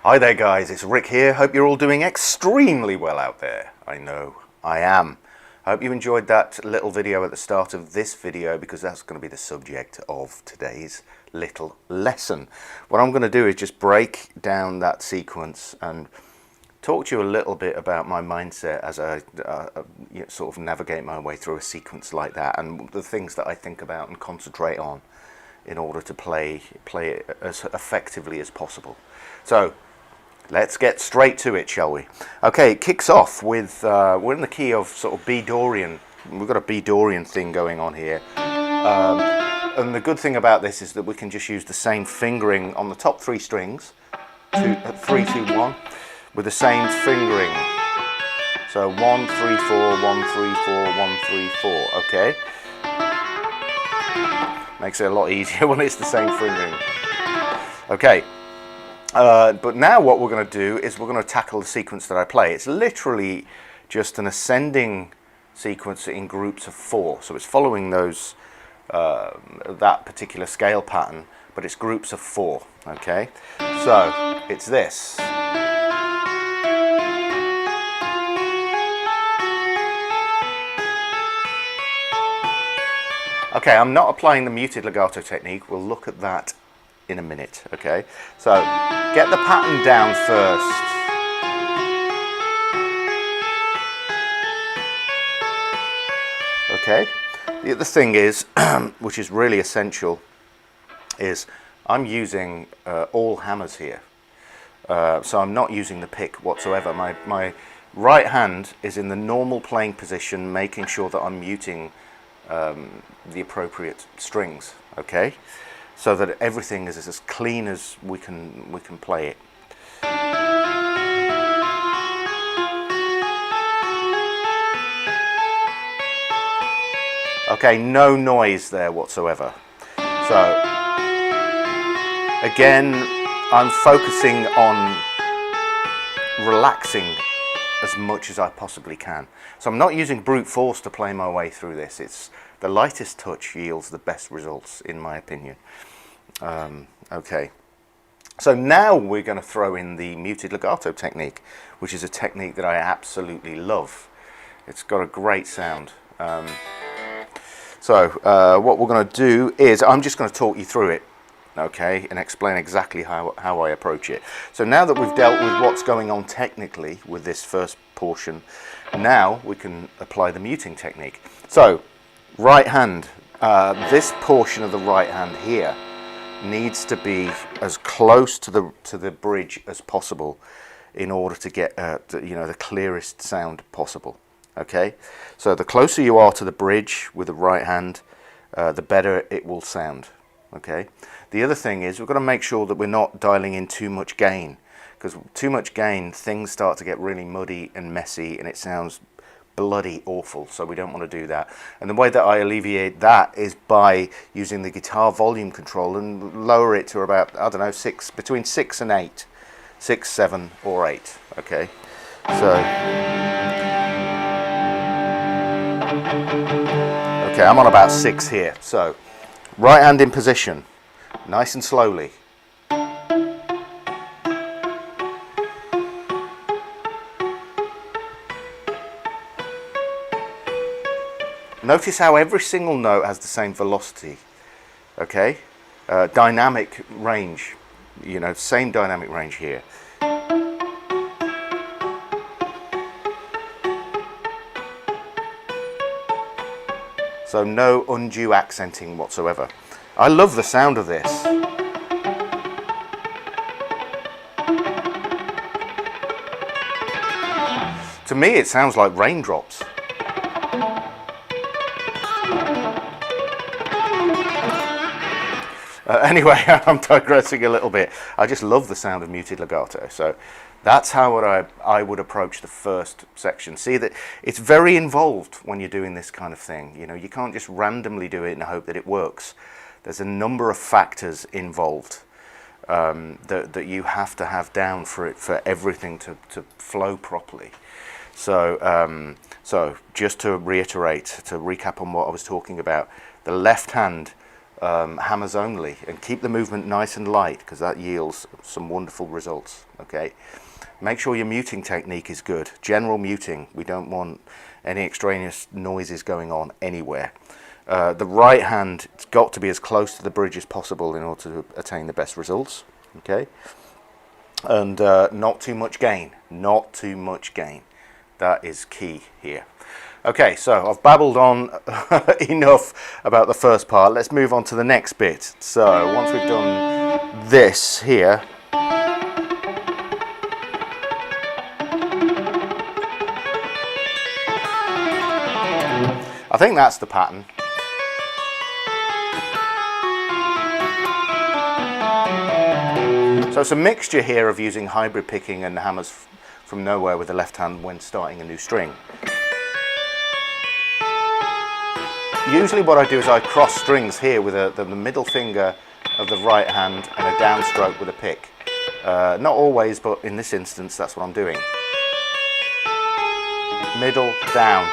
Hi there guys, it's Rick here. Hope you're all doing extremely well out there. I know I am. I hope you enjoyed that little video at the start of this video, because that's going to be the subject of today's little lesson. What I'm going to do is just break down that sequence and talk to you a little bit about my mindset as I sort of navigate my way through a sequence like that, and the things that I think about and concentrate on in order to play it as effectively as possible. So let's get straight to it, shall we? Okay, it kicks off with, we're in the key of sort of B Dorian. We've got a B Dorian thing going on here. And the good thing about this is that we can just use the same fingering on the top three strings, 3, 2, 1, with the same fingering. So 1, 3, 4, 1, 3, 4, 1, 3, 4, okay? Makes it a lot easier when it's the same fingering. Okay. But now what we're going to do is we're going to tackle the sequence that I play. It's literally just an ascending sequence in groups of 4. So it's following those that particular scale pattern, but it's groups of 4. Okay, so it's this. Okay, I'm not applying the muted legato technique. We'll look at that in a minute. Okay, so get the pattern down first. Okay, the other thing is, which is really essential, is I'm using all hammers here. So I'm not using the pick whatsoever. My right hand is in the normal playing position, making sure that I'm muting the appropriate strings. Okay, so that everything is as clean as we can play it. Okay, no noise there whatsoever. So again, I'm focusing on relaxing as much as I possibly can. So I'm not using brute force to play my way through this. It's the lightest touch yields the best results, in my opinion. Okay, so now we're going to throw in the muted legato technique, which is a technique that I absolutely love. It's got a great sound. So what we're going to do is I'm just going to talk you through it, okay, and explain exactly how I approach it. So now that we've dealt with what's going on technically with this first portion, now we can apply the muting technique. So right hand, this portion of the right hand here needs to be as close to the bridge as possible in order to get the clearest sound possible. Okay, so the closer you are to the bridge with the right hand, the better it will sound. Okay, the other thing is we've got to make sure that we're not dialing in too much gain, because too much gain, things start to get really muddy and messy and it sounds bloody awful, so we don't want to do that. And the way that I alleviate that is by using the guitar volume control and lower it to about, I don't know, between 6 and 8, 6, 7 or 8. Okay, so okay, I'm on about 6 here. So right hand in position, nice and slowly. Notice how every single note has the same velocity. Okay, dynamic range, same dynamic range here. So no undue accenting whatsoever. I love the sound of this. To me it sounds like raindrops. Anyway, I'm digressing a little bit. I just love the sound of muted legato. So that's how I would approach the first section. See that it's very involved when you're doing this kind of thing. You can't just randomly do it and hope that it works. There's a number of factors involved that you have to have down for everything to flow properly. So just to reiterate, to recap on what I was talking about, the left hand hammers only, and keep the movement nice and light, because that yields some wonderful results. Okay, make sure your muting technique is good. General muting, we don't want any extraneous noises going on anywhere. The right hand, it's got to be as close to the bridge as possible in order to attain the best results. Okay, and not too much gain, not too much gain. That is key here. Okay, so I've babbled on enough about the first part. Let's move on to the next bit. So once we've done this here, I think that's the pattern. So it's a mixture here of using hybrid picking and hammers from nowhere with the left hand when starting a new string. Usually what I do is I cross strings here with the middle finger of the right hand and a downstroke with a pick. Not always, but in this instance that's what I'm doing. Middle, down.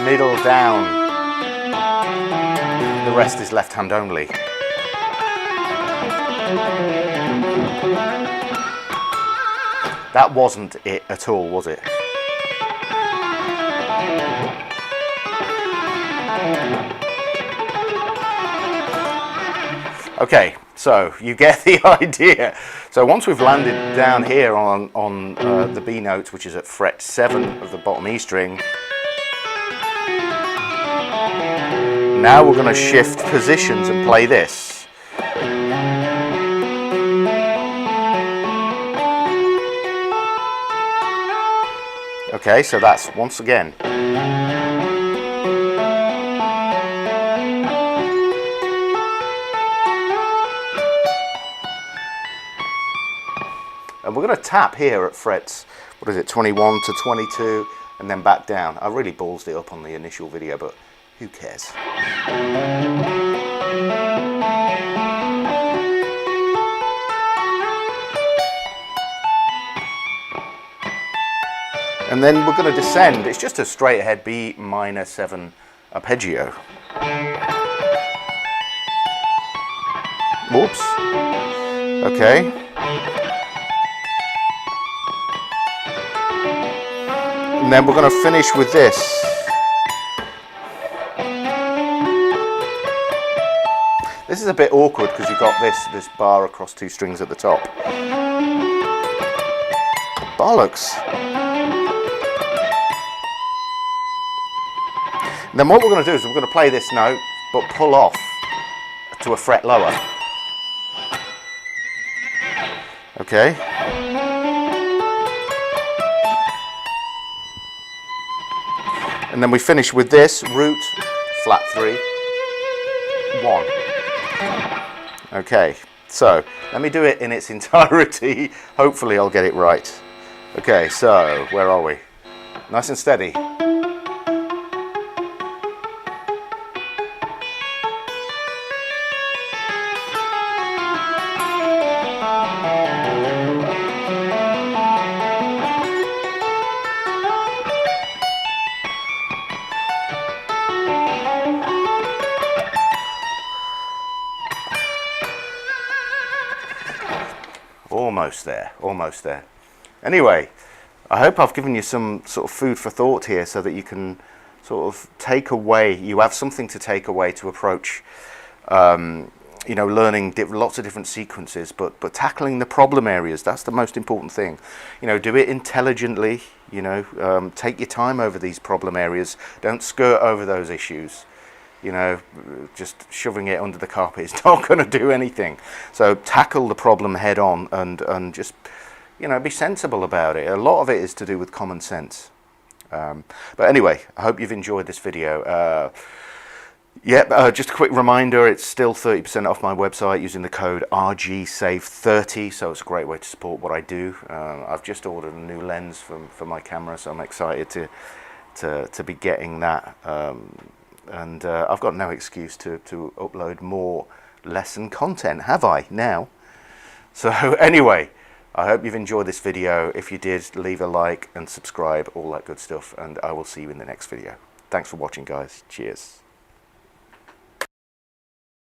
Middle, down. The rest is left hand only. That wasn't it at all, was it? Okay, so you get the idea. So once we've landed down here on the B note, which is at fret 7 of the bottom E string, now we're going to shift positions and play this. Okay, so that's once again. And we're going to tap here at frets, what is it, 21 to 22, and then back down. I really ballsed it up on the initial video, but who cares? And then we're going to descend. It's just a straight ahead B minor 7 arpeggio. Whoops. Okay. And then we're going to finish with this. This is a bit awkward because you've got this bar across 2 strings at the top. Bollocks. And then what we're going to do is we're going to play this note, but pull off to a fret lower. Okay. And then we finish with this root, flat 3, 1. Okay, so let me do it in its entirety. Hopefully I'll get it right. Okay, so where are we? Nice and steady. Almost there, almost there. Anyway, I hope I've given you some sort of food for thought here so that you can sort of take away, you have something to take away to approach, you know, learning lots of different sequences, but tackling the problem areas, that's the most important thing. You know, do it intelligently, you know, take your time over these problem areas, don't skirt over those issues. You know, just shoving it under the carpet is not going to do anything. So tackle the problem head on and just, you know, be sensible about it. A lot of it is to do with common sense. But anyway, I hope you've enjoyed this video. Just a quick reminder, it's still 30% off my website using the code RGSAVE30, so it's a great way to support what I do. I've just ordered a new lens for my camera, so I'm excited to be getting that. And I've got no excuse to upload more lesson content, have I, now? So anyway, I hope you've enjoyed this video. If you did, leave a like and subscribe, all that good stuff, and I will see you in the next video. Thanks for watching, guys. Cheers.